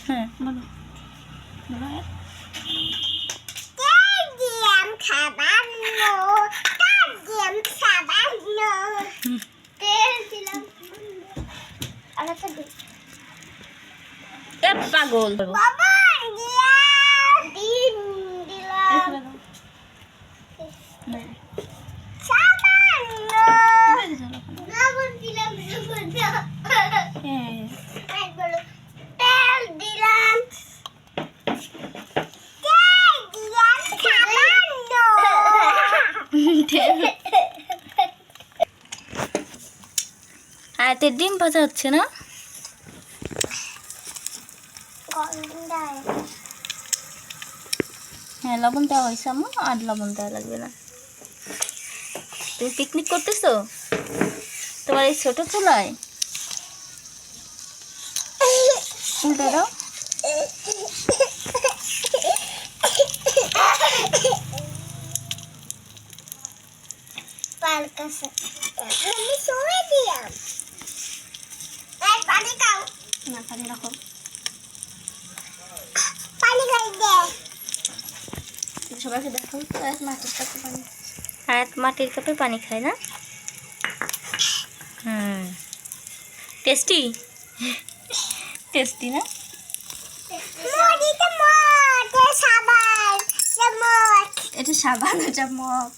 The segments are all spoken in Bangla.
হ্যাঁ বলো বলো পাগল আয়াতের ডিম ভাজা হচ্ছে না হ্যাঁ লবণ দেওয়া হয়েছে আম্মু আর লবণ দেওয়া লাগবে না তুমি পিকনিক করতেছো তোমার এই ছোট চুলায় উল্টে দাও না পানি রাখো সবাইকে দেখো মাটির কাপে পানি হ্যাঁ মাটির কাপে পানি খায় না টেস্টি টেস্টি না এটা সাবান চামচ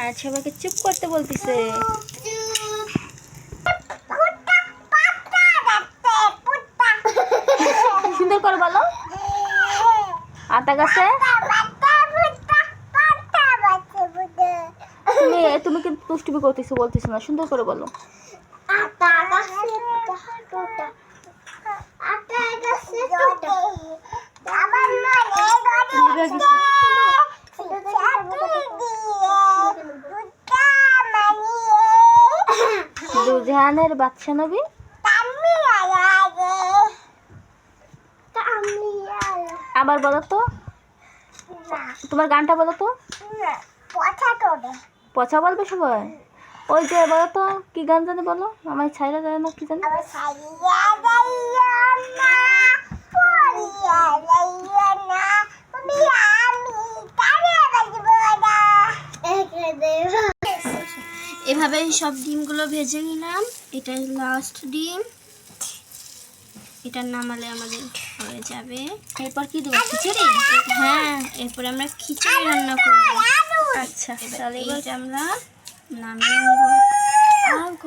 আর সবাইকে চুপ করতে বলতেছে সুন্দর করে বলো আতা গাছে তুমি কিন্তু দুষ্টুমি করতেছো বলতেছো না সুন্দর করে বলো দুজাহানের বাদশা নবী আবার বলো তো তোমার গানটা বলো তো পচা বলবে সবাই ওই যে বলো তো কি গান জানে বলো আমার ছাইরা জানে না কি জানে এভাবে সব ডিমগুলো ভেজে নিলাম এটা লাস্ট ডিম এটা নামালে আমাদের হয়ে যাবে এরপর কি দেবো খিচুড়ি হ্যাঁ এরপর আমরা খিচুড়ি রান্না করবো আচ্ছা তাহলে আমরা নামিয়ে নেব